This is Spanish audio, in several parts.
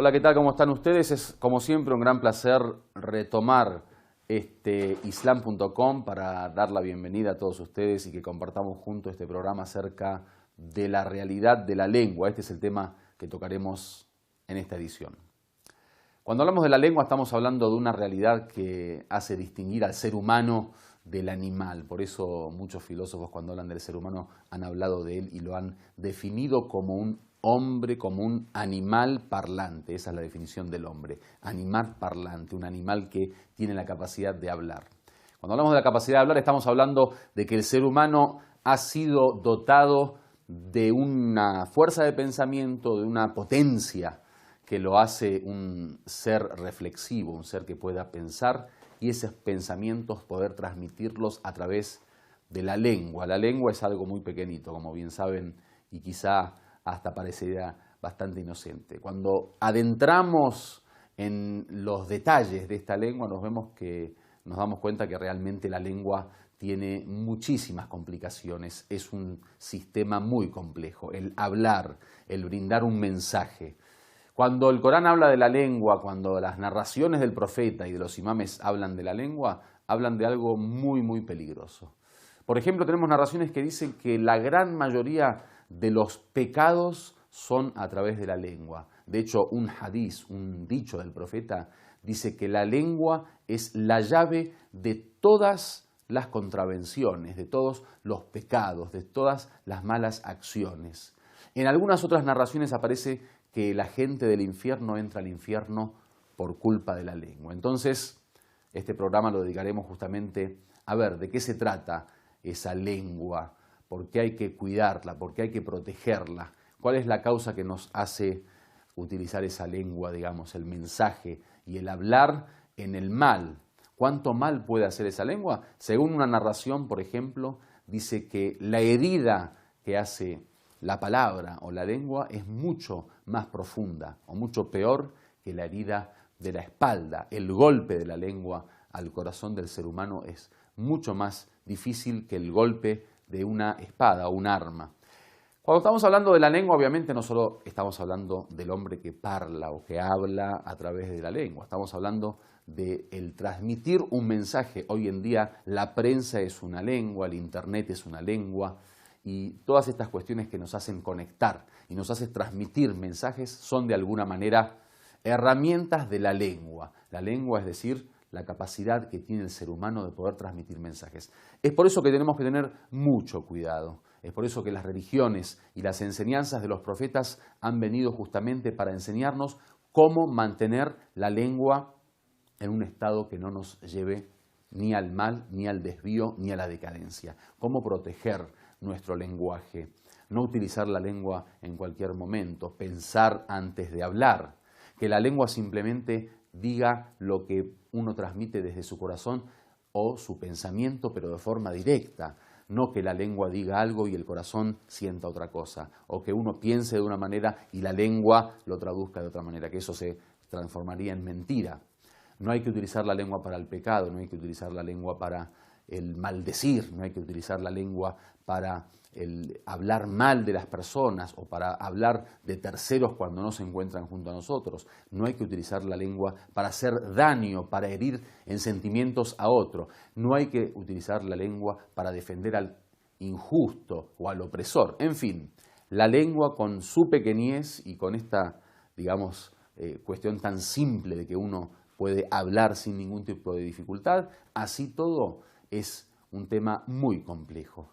Hola, ¿qué tal? ¿Cómo están ustedes? Es como siempre un gran placer retomar islam.com para dar la bienvenida a todos ustedes y que compartamos juntos este programa acerca de la realidad de la lengua. Este es el tema que tocaremos en esta edición. Cuando hablamos de la lengua estamos hablando de una realidad que hace distinguir al ser humano del animal. Por eso muchos filósofos cuando hablan del ser humano han hablado de él y lo han definido como un hombre, como un animal parlante. Esa es la definición del hombre, animal parlante, un animal que tiene la capacidad de hablar. Cuando hablamos de la capacidad de hablar estamos hablando de que el ser humano ha sido dotado de una fuerza de pensamiento, de una potencia que lo hace un ser reflexivo, un ser que pueda pensar y esos pensamientos poder transmitirlos a través de la lengua. La lengua es algo muy pequeñito, como bien saben, y quizá hasta parecería bastante inocente. Cuando adentramos en los detalles de esta lengua nos damos cuenta que realmente la lengua tiene muchísimas complicaciones, es un sistema muy complejo, el hablar, el brindar un mensaje. Cuando el Corán habla de la lengua, cuando las narraciones del profeta y de los imames hablan de la lengua, hablan de algo muy peligroso. Por ejemplo, tenemos narraciones que dicen que la gran mayoría de los pecados son a través de la lengua. De hecho, un hadiz, un dicho del profeta, dice que la lengua es la llave de todas las contravenciones, de todos los pecados, de todas las malas acciones. En algunas otras narraciones aparece que la gente del infierno entra al infierno por culpa de la lengua. Entonces, este programa lo dedicaremos justamente a ver de qué se trata esa lengua, por qué hay que cuidarla, por qué hay que protegerla, cuál es la causa que nos hace utilizar esa lengua, digamos, el mensaje y el hablar en el mal. ¿Cuánto mal puede hacer esa lengua? Según una narración, por ejemplo, dice que la herida que hace la palabra o la lengua es mucho más profunda o mucho peor que la herida de la espalda. El golpe de la lengua al corazón del ser humano es mucho más difícil que el golpe de una espada o un arma. Cuando estamos hablando de la lengua, obviamente no solo estamos hablando del hombre que parla o que habla a través de la lengua, estamos hablando de el transmitir un mensaje. Hoy en día la prensa es una lengua, el internet es una lengua, y todas estas cuestiones que nos hacen conectar y nos hacen transmitir mensajes son de alguna manera herramientas de la lengua. La lengua, es decir, la capacidad que tiene el ser humano de poder transmitir mensajes. Es por eso que tenemos que tener mucho cuidado. Es por eso que las religiones y las enseñanzas de los profetas han venido justamente para enseñarnos cómo mantener la lengua en un estado que no nos lleve ni al mal, ni al desvío, ni a la decadencia. Cómo proteger nuestro lenguaje, no utilizar la lengua en cualquier momento, pensar antes de hablar, que la lengua simplemente diga lo que uno transmite desde su corazón o su pensamiento, pero de forma directa, no que la lengua diga algo y el corazón sienta otra cosa, o que uno piense de una manera y la lengua lo traduzca de otra manera, que eso se transformaría en mentira. No hay que utilizar la lengua para el pecado, no hay que utilizar la lengua para el maldecir, no hay que utilizar la lengua para el hablar mal de las personas o para hablar de terceros cuando no se encuentran junto a nosotros. No hay que utilizar la lengua para hacer daño, para herir en sentimientos a otro. No hay que utilizar la lengua para defender al injusto o al opresor. En fin, la lengua con su pequeñez y con esta, digamos, cuestión tan simple de que uno puede hablar sin ningún tipo de dificultad, así todo es un tema muy complejo.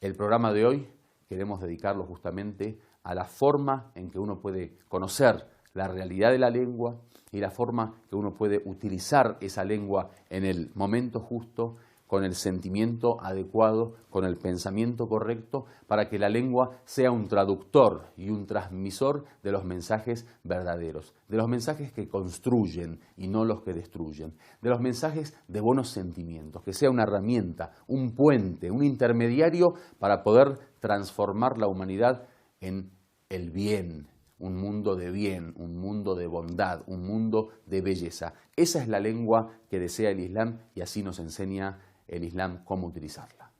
El programa de hoy queremos dedicarlo justamente a la forma en que uno puede conocer la realidad de la lengua y la forma que uno puede utilizar esa lengua en el momento justo, con el sentimiento adecuado, con el pensamiento correcto, para que la lengua sea un traductor y un transmisor de los mensajes verdaderos, de los mensajes que construyen y no los que destruyen, de los mensajes de buenos sentimientos, que sea una herramienta, un puente, un intermediario para poder transformar la humanidad en el bien, un mundo de bien, un mundo de bondad, un mundo de belleza. Esa es la lengua que desea el Islam y así nos enseña el Islam cómo utilizarla.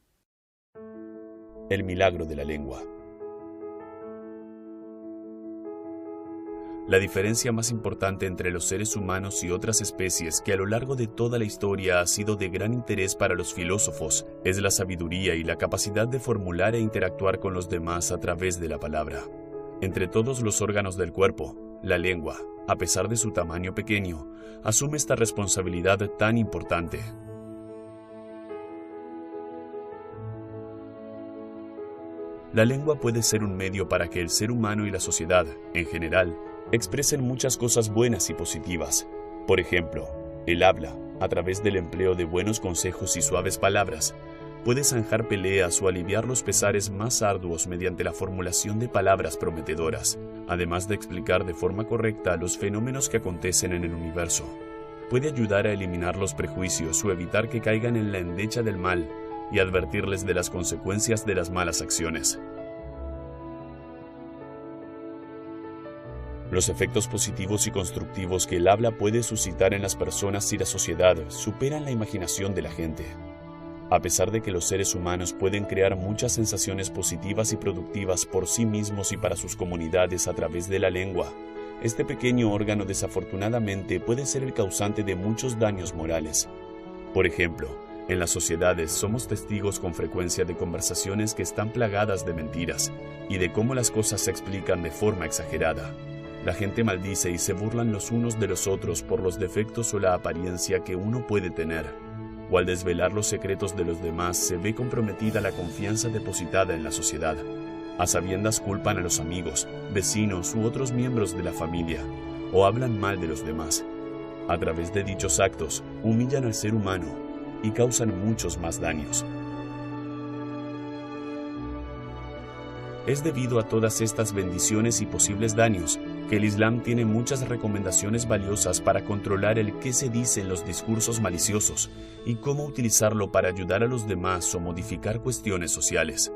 El milagro de la lengua. La diferencia más importante entre los seres humanos y otras especies que a lo largo de toda la historia ha sido de gran interés para los filósofos es la sabiduría y la capacidad de formular e interactuar con los demás a través de la palabra. Entre todos los órganos del cuerpo, la lengua, a pesar de su tamaño pequeño, asume esta responsabilidad tan importante. La lengua puede ser un medio para que el ser humano y la sociedad, en general, expresen muchas cosas buenas y positivas. Por ejemplo, el habla, a través del empleo de buenos consejos y suaves palabras, puede zanjar peleas o aliviar los pesares más arduos mediante la formulación de palabras prometedoras, además de explicar de forma correcta los fenómenos que acontecen en el universo. Puede ayudar a eliminar los prejuicios o evitar que caigan en la endecha del mal y advertirles de las consecuencias de las malas acciones. Los efectos positivos y constructivos que el habla puede suscitar en las personas y la sociedad superan la imaginación de la gente. A pesar de que los seres humanos pueden crear muchas sensaciones positivas y productivas por sí mismos y para sus comunidades a través de la lengua, este pequeño órgano desafortunadamente puede ser el causante de muchos daños morales. Por ejemplo, en las sociedades somos testigos con frecuencia de conversaciones que están plagadas de mentiras y de cómo las cosas se explican de forma exagerada. La gente maldice y se burlan los unos de los otros por los defectos o la apariencia que uno puede tener. O al desvelar los secretos de los demás se ve comprometida la confianza depositada en la sociedad. A sabiendas culpan a los amigos, vecinos u otros miembros de la familia, o hablan mal de los demás. A través de dichos actos, humillan al ser humano y causan muchos más daños. Es debido a todas estas bendiciones y posibles daños que el Islam tiene muchas recomendaciones valiosas para controlar el qué se dice en los discursos maliciosos y cómo utilizarlo para ayudar a los demás o modificar cuestiones sociales.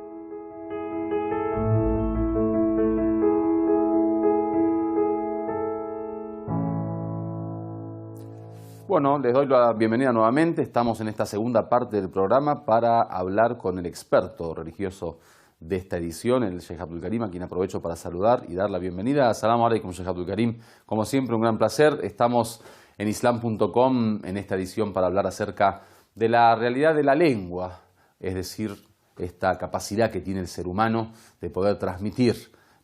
Bueno, les doy la bienvenida nuevamente. Estamos en esta segunda parte del programa para hablar con el experto religioso de esta edición, el Sheikh Abdul Karim, a quien aprovecho para saludar y dar la bienvenida. As-salamu alaykum, Sheikh Abdul Karim. Como siempre, un gran placer. Estamos en islam.com en esta edición para hablar acerca de la realidad de la lengua, es decir, esta capacidad que tiene el ser humano de poder transmitir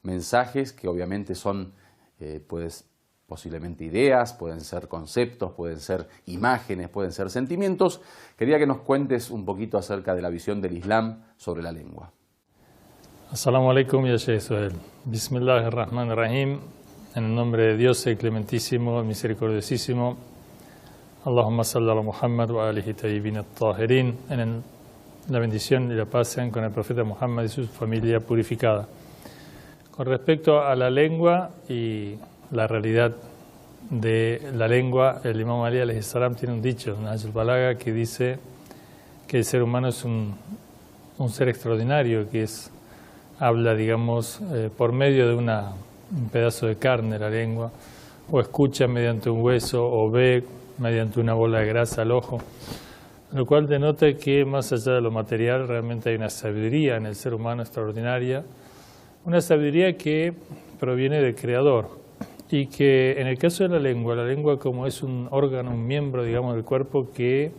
mensajes que obviamente son, posiblemente ideas, pueden ser conceptos, pueden ser imágenes, pueden ser sentimientos. Quería que nos cuentes un poquito acerca de la visión del Islam sobre la lengua. As-salamu alaykum, ya Sheikh Suhail. Bismillahirrahmanirrahim. En el nombre de Dios, el clementísimo, el misericordiosísimo. Allahumma salli ala Muhammad wa alihi tayyibin at-tahirin. En la bendición y la paz sean con el profeta Muhammad y su familia purificada. Con respecto a la lengua y la realidad de la lengua, el Imam Ali alayhi salam tiene un dicho, Nahj al-Balagha, que dice que el ser humano es un ser extraordinario, que habla, digamos, por medio de un pedazo de carne, la lengua, o escucha mediante un hueso, o ve mediante una bola de grasa al ojo, lo cual denota que más allá de lo material realmente hay una sabiduría en el ser humano extraordinaria, una sabiduría que proviene del Creador y que en el caso de la lengua como es un órgano, un miembro, digamos, del cuerpo que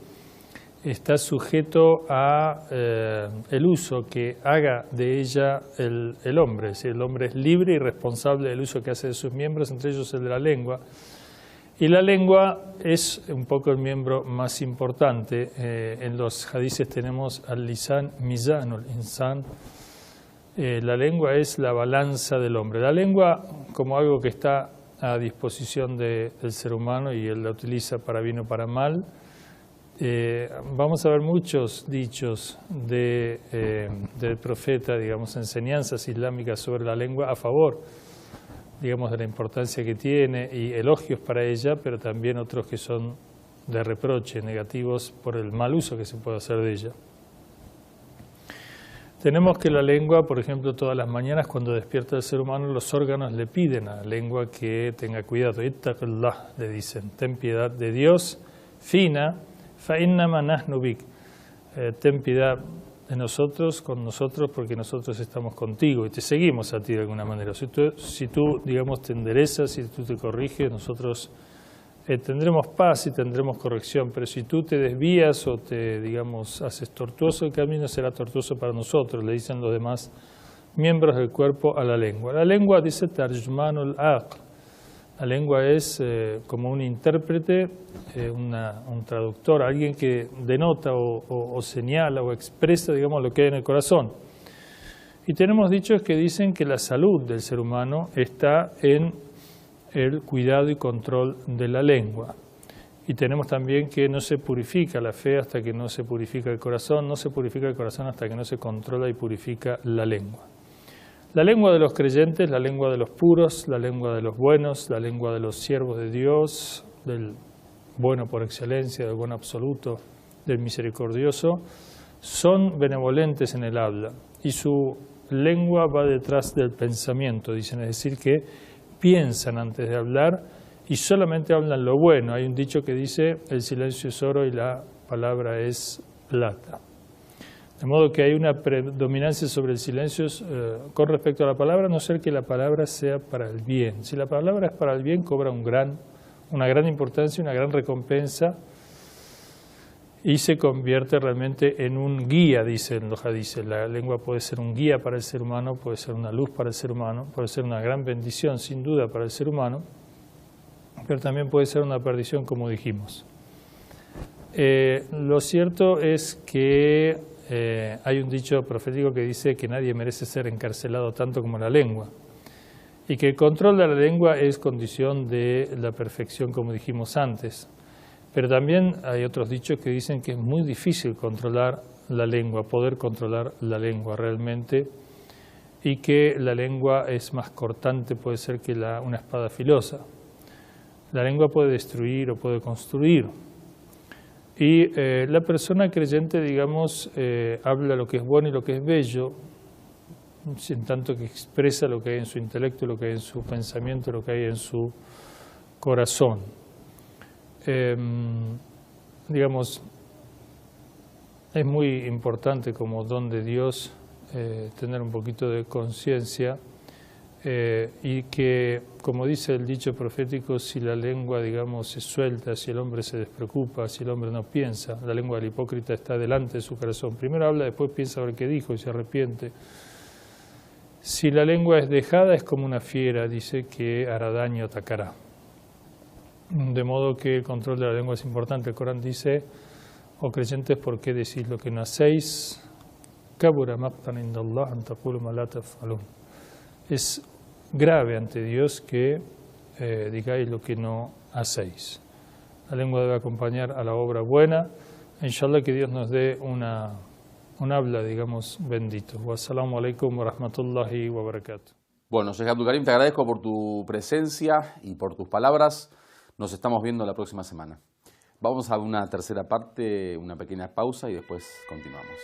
está sujeto a el uso que haga de ella el hombre. Es decir, el hombre es libre y responsable del uso que hace de sus miembros, entre ellos el de la lengua. Y la lengua es un poco el miembro más importante. En los hadices tenemos al-lisan mizanul insan. La lengua es la balanza del hombre. La lengua como algo que está a disposición del ser humano y él la utiliza para bien o para mal. Vamos a ver muchos dichos del profeta, digamos, enseñanzas islámicas sobre la lengua a favor, digamos, de la importancia que tiene y elogios para ella, pero también otros que son de reproche, negativos por el mal uso que se puede hacer de ella. Tenemos que la lengua, por ejemplo, todas las mañanas cuando despierta el ser humano, los órganos le piden a la lengua que tenga cuidado. Ittaqillah, le dicen, ten piedad de Dios, fina, fa'innama nahnu bik, ten piedad de nosotros con nosotros porque nosotros estamos contigo y te seguimos a ti de alguna manera. Si tú digamos, te enderezas, si tú te corriges, nosotros tendremos paz y tendremos corrección, pero si tú te desvías o te, digamos, haces tortuoso el camino, será tortuoso para nosotros, le dicen los demás miembros del cuerpo a la lengua. La lengua, dice Tarjumanul Aql, la lengua es como un intérprete, un traductor, alguien que denota o señala o expresa, digamos, lo que hay en el corazón. Y tenemos dichos que dicen que la salud del ser humano está en el cuidado y control de la lengua. Y tenemos también que no se purifica la fe hasta que no se purifica el corazón, no se purifica el corazón hasta que no se controla y purifica la lengua. La lengua de los creyentes, la lengua de los puros, la lengua de los buenos, la lengua de los siervos de Dios, del bueno por excelencia, del bueno absoluto, del misericordioso, son benevolentes en el habla y su lengua va detrás del pensamiento, dicen, es decir, que piensan antes de hablar y solamente hablan lo bueno. Hay un dicho que dice, el silencio es oro y la palabra es plata. De modo que hay una predominancia sobre el silencio con respecto a la palabra, a no ser que la palabra sea para el bien. Si la palabra es para el bien, cobra una gran importancia, una gran recompensa y se convierte realmente en un guía, dicen los hadices. La lengua puede ser un guía para el ser humano, puede ser una luz para el ser humano, puede ser una gran bendición, sin duda, para el ser humano, pero también puede ser una perdición, como dijimos. Lo cierto es que hay un dicho profético que dice que nadie merece ser encarcelado tanto como la lengua y que el control de la lengua es condición de la perfección, como dijimos antes. Pero también hay otros dichos que dicen que es muy difícil controlar la lengua, poder controlar la lengua realmente, y que la lengua es más cortante, puede ser que una espada filosa. La lengua puede destruir o puede construir. Y la persona creyente, digamos, habla lo que es bueno y lo que es bello, en tanto que expresa lo que hay en su intelecto, lo que hay en su pensamiento, lo que hay en su corazón. Digamos, es muy importante como don de Dios tener un poquito de conciencia y que, como dice el dicho profético, si la lengua, digamos, se suelta, si el hombre se despreocupa, si el hombre no piensa, la lengua del hipócrita está delante de su corazón. Primero habla, después piensa ver qué dijo y se arrepiente. Si la lengua es dejada, es como una fiera, dice, que hará daño, atacará. De modo que el control de la lengua es importante. El Corán dice, oh creyentes, ¿por qué decís lo que no hacéis? Kabura maqtan indallah an taqulu ma la taf'alun. Es grave ante Dios que digáis lo que no hacéis. La lengua debe acompañar a la obra buena. Inshallah que Dios nos dé un habla, digamos, bendito. Wassalamu alaikum wa rahmatullahi wa barakatuh. Bueno, Sheikh Abdul Karim, te agradezco por tu presencia y por tus palabras. Nos estamos viendo la próxima semana. Vamos a una tercera parte, una pequeña pausa y después continuamos.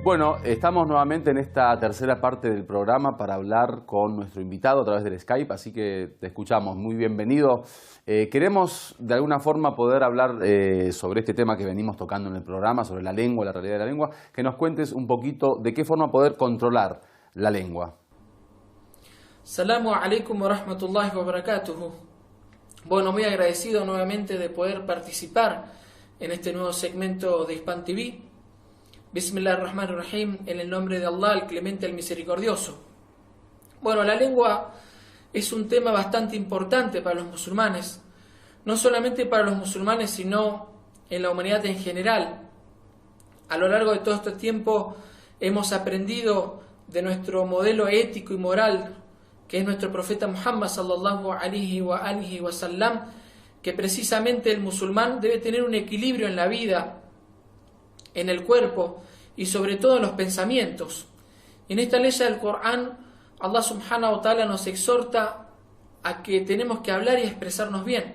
Bueno, estamos nuevamente en esta tercera parte del programa para hablar con nuestro invitado a través del Skype, así que te escuchamos. Muy bienvenido. Queremos de alguna forma poder hablar sobre este tema que venimos tocando en el programa, sobre la lengua, la realidad de la lengua, que nos cuentes un poquito de qué forma poder controlar la lengua. Salamu alaikum wa rahmatullahi wa barakatuhu. Bueno, muy agradecido nuevamente de poder participar en este nuevo segmento de Hispan TV. Bismillahirrahmanirrahim, en el nombre de Allah, el Clemente, el Misericordioso. Bueno, la lengua es un tema bastante importante para los musulmanes, no solamente para los musulmanes, sino en la humanidad en general. A lo largo de todo este tiempo hemos aprendido de nuestro modelo ético y moral, que es nuestro profeta Muhammad sallallahu alaihi wa sallam, que precisamente el musulmán debe tener un equilibrio en la vida, en el cuerpo y sobre todo en los pensamientos. En esta ley del Corán, Allah subhanahu wa ta'ala nos exhorta a que tenemos que hablar y expresarnos bien.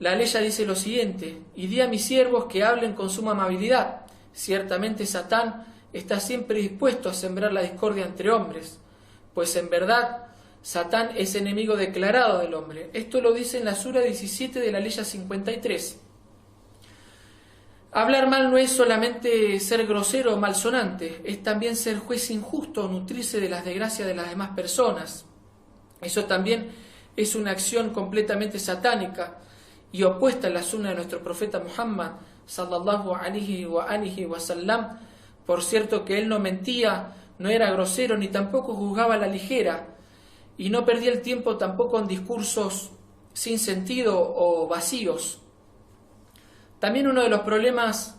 La ley dice lo siguiente: y di a mis siervos que hablen con suma amabilidad. Ciertamente Satán está siempre dispuesto a sembrar la discordia entre hombres, pues en verdad Satán es enemigo declarado del hombre. Esto lo dice en la sura 17 de la ley 53. Hablar mal no es solamente ser grosero o malsonante, es también ser juez injusto o nutrirse de las desgracias de las demás personas. Eso también es una acción completamente satánica y opuesta a la sunna de nuestro profeta Muhammad sallallahu alaihi wa sallam. Por cierto que él no mentía, no era grosero ni tampoco juzgaba a la ligera y no perdía el tiempo tampoco en discursos sin sentido o vacíos. También uno de los problemas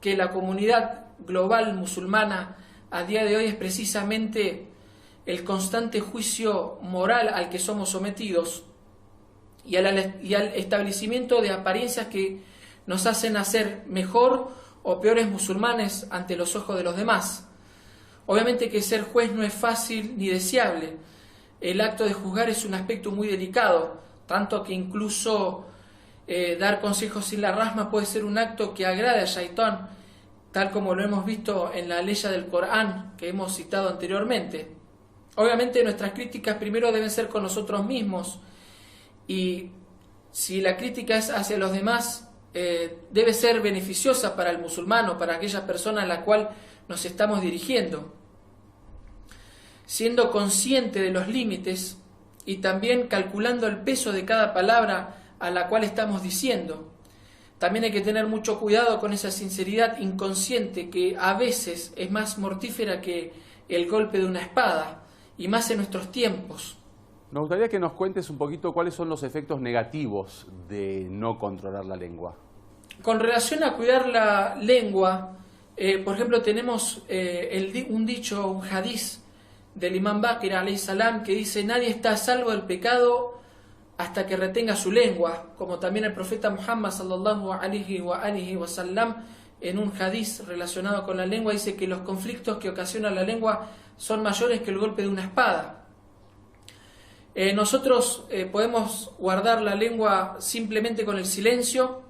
que la comunidad global musulmana a día de hoy es precisamente el constante juicio moral al que somos sometidos y al establecimiento de apariencias que nos hacen hacer mejor o peores musulmanes ante los ojos de los demás. Obviamente que ser juez no es fácil ni deseable. El acto de juzgar es un aspecto muy delicado, tanto que incluso dar consejos sin la rasma puede ser un acto que agrade a Shaitán, tal como lo hemos visto en la ley del Corán que hemos citado anteriormente. Obviamente nuestras críticas primero deben ser con nosotros mismos, y si la crítica es hacia los demás, debe ser beneficiosa para el musulmano, para aquella persona a la cual nos estamos dirigiendo, siendo consciente de los límites y también calculando el peso de cada palabra a la cual estamos diciendo. También hay que tener mucho cuidado con esa sinceridad inconsciente que a veces es más mortífera que el golpe de una espada, y más en nuestros tiempos. Nos gustaría que nos cuentes un poquito cuáles son los efectos negativos de no controlar la lengua. Con relación a cuidar la lengua, por ejemplo, tenemos un dicho, un hadiz del imam Baqir alayhi salam que dice: nadie está a salvo del pecado hasta que retenga su lengua, como también el profeta Muhammad sallallahu alaihi wa sallam en un hadiz relacionado con la lengua dice que los conflictos que ocasiona la lengua son mayores que el golpe de una espada. Nosotros podemos guardar la lengua simplemente con el silencio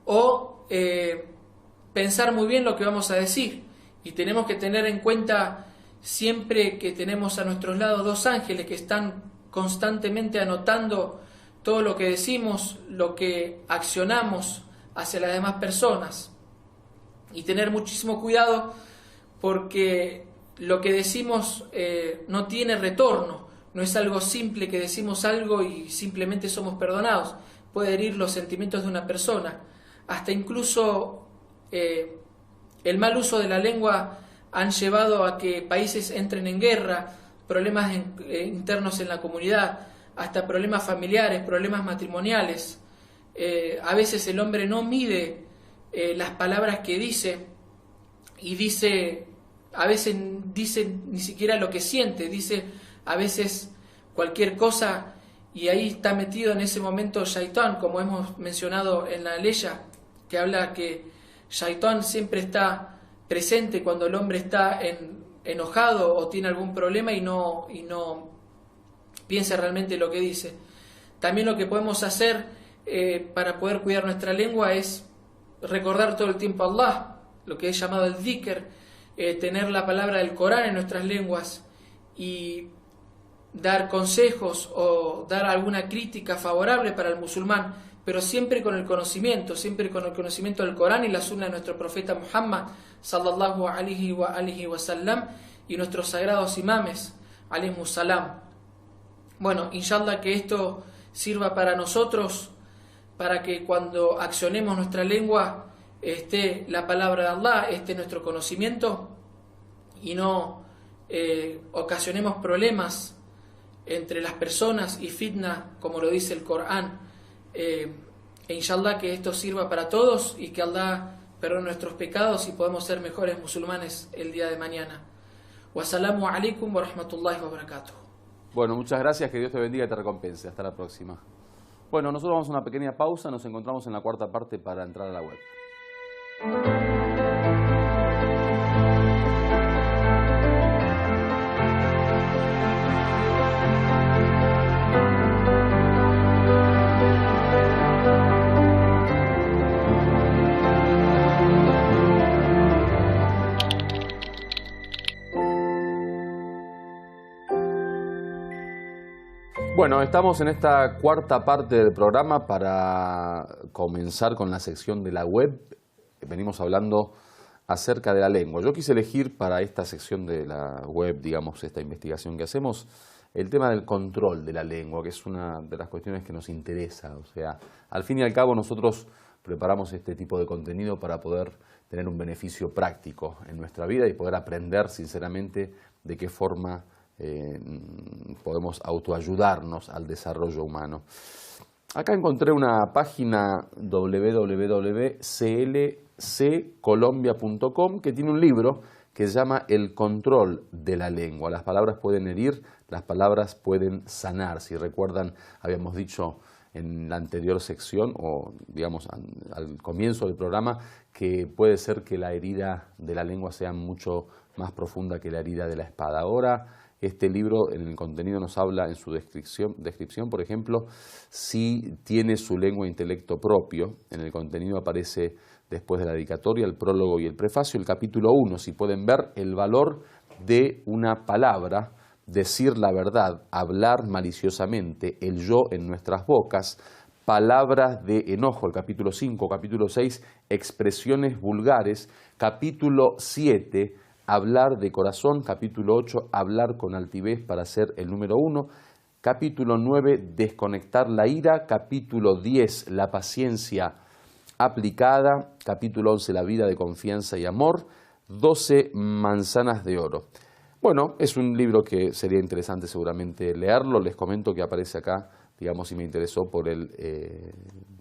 o pensar muy bien lo que vamos a decir, y tenemos que tener en cuenta siempre que tenemos a nuestros lados dos ángeles que están constantemente anotando todo lo que decimos, lo que accionamos hacia las demás personas, y tener muchísimo cuidado porque lo que decimos no tiene retorno, no es algo simple que decimos algo y simplemente somos perdonados. Puede herir los sentimientos de una persona, hasta incluso el mal uso de la lengua han llevado a que países entren en guerra, problemas internos en la comunidad, hasta problemas familiares, problemas matrimoniales. A veces el hombre no mide las palabras que dice, y a veces dice ni siquiera lo que siente, dice a veces cualquier cosa, y ahí está metido en ese momento Shaitán, como hemos mencionado en la leya, que habla que Shaitán siempre está presente cuando el hombre está enojado o tiene algún problema y no piensa realmente lo que dice. También lo que podemos hacer para poder cuidar nuestra lengua es recordar todo el tiempo a Allah, lo que es llamado el dhikr, tener la palabra del Corán en nuestras lenguas y dar consejos o dar alguna crítica favorable para el musulmán, pero siempre con el conocimiento del Corán y la sunna de nuestro profeta Muhammad sallallahu alaihi wa sallam y nuestros sagrados imames alaihimus salam. Bueno, inshallah que esto sirva para nosotros, para que cuando accionemos nuestra lengua esté la palabra de Allah, esté nuestro conocimiento, y no ocasionemos problemas entre las personas y fitna, como lo dice el Corán. E inshallah que esto sirva para todos y que Allah perdone nuestros pecados y podemos ser mejores musulmanes el día de mañana. Wassalamu alaikum wa rahmatullahi wa barakatuh. Bueno, muchas gracias, que Dios te bendiga y te recompense. Hasta la próxima. Bueno, nosotros vamos a una pequeña pausa, nos encontramos en la cuarta parte para entrar a la web. Bueno, estamos en esta cuarta parte del programa para comenzar con la sección de la web. Venimos hablando acerca de la lengua. Yo quise elegir para esta sección de la web, digamos, esta investigación que hacemos, el tema del control de la lengua, que es una de las cuestiones que nos interesa. O sea, al fin y al cabo nosotros preparamos este tipo de contenido para poder tener un beneficio práctico en nuestra vida y poder aprender sinceramente de qué forma podemos autoayudarnos al desarrollo humano. Acá encontré una página www.clccolombia.com que tiene un libro que se llama El control de la lengua. Las palabras pueden herir, las palabras pueden sanar. Si recuerdan, habíamos dicho en la anterior sección, o digamos al comienzo del programa, que puede ser que la herida de la lengua sea mucho más profunda que la herida de la espada. Ahora, este libro en el contenido nos habla en su descripción, por ejemplo, si tiene su lengua e intelecto propio. En el contenido aparece, después de la dedicatoria, el prólogo y el prefacio, el capítulo 1, si pueden ver el valor de una palabra, decir la verdad, hablar maliciosamente, el yo en nuestras bocas, palabras de enojo, el capítulo 5, capítulo 6, expresiones vulgares, capítulo 7, hablar de corazón, capítulo 8, hablar con altivez para ser el número 1, capítulo 9, desconectar la ira, capítulo 10, la paciencia aplicada, capítulo 11, la vida de confianza y amor, 12, manzanas de oro. Bueno, es un libro que sería interesante seguramente leerlo. Les comento que aparece acá, digamos, si me interesó por el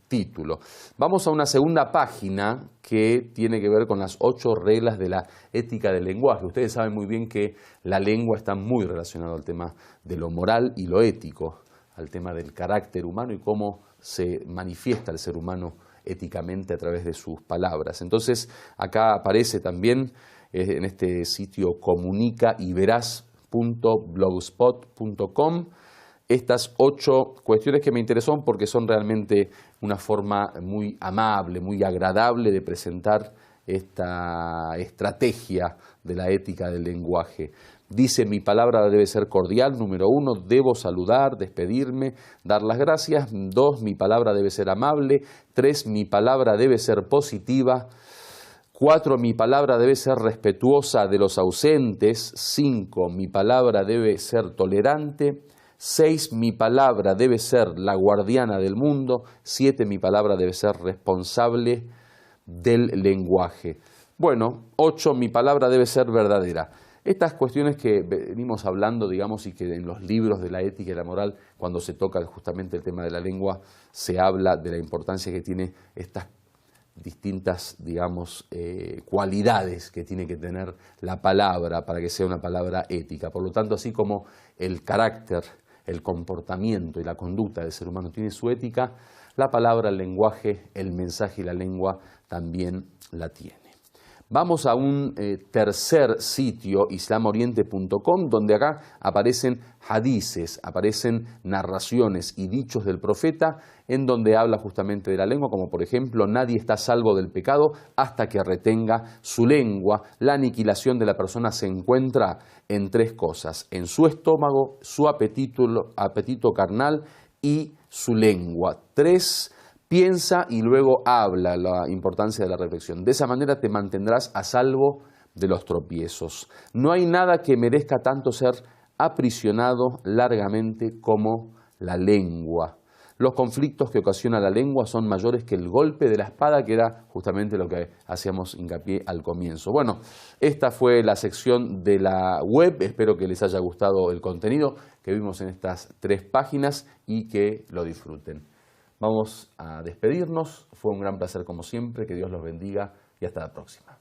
título. Vamos a una segunda página que tiene que ver con las 8 reglas de la ética del lenguaje. Ustedes saben muy bien que la lengua está muy relacionada al tema de lo moral y lo ético, al tema del carácter humano y cómo se manifiesta el ser humano éticamente a través de sus palabras. Entonces, acá aparece también en este sitio comunicayverás.blogspot.com estas 8 cuestiones que me interesan porque son realmente una forma muy amable, muy agradable de presentar esta estrategia de la ética del lenguaje. Dice, mi palabra debe ser cordial, número 1, debo saludar, despedirme, dar las gracias. 2, mi palabra debe ser amable. 3, mi palabra debe ser positiva. 4, mi palabra debe ser respetuosa de los ausentes. 5, mi palabra debe ser tolerante. 6, mi palabra debe ser la guardiana del mundo. 7, mi palabra debe ser responsable del lenguaje. Bueno, 8, mi palabra debe ser verdadera. Estas cuestiones que venimos hablando, digamos, y que en los libros de la ética y la moral, cuando se toca justamente el tema de la lengua, se habla de la importancia que tiene estas distintas, digamos, cualidades que tiene que tener la palabra para que sea una palabra ética. Por lo tanto, así como el carácter, el comportamiento y la conducta del ser humano tiene su ética, la palabra, el lenguaje, el mensaje y la lengua también la tiene. Vamos a un tercer sitio, islamoriente.com, donde acá aparecen hadices, aparecen narraciones y dichos del profeta, en donde habla justamente de la lengua, como por ejemplo, nadie está a salvo del pecado hasta que retenga su lengua. La aniquilación de la persona se encuentra en 3 cosas, en su estómago, su apetito carnal y su lengua. 3, piensa y luego habla, la importancia de la reflexión. De esa manera te mantendrás a salvo de los tropiezos. No hay nada que merezca tanto ser aprisionado largamente como la lengua. Los conflictos que ocasiona la lengua son mayores que el golpe de la espada, que era justamente lo que hacíamos hincapié al comienzo. Bueno, esta fue la sección de la web. Espero que les haya gustado el contenido que vimos en estas 3 páginas y que lo disfruten. Vamos a despedirnos. Fue un gran placer como siempre. Que Dios los bendiga y hasta la próxima.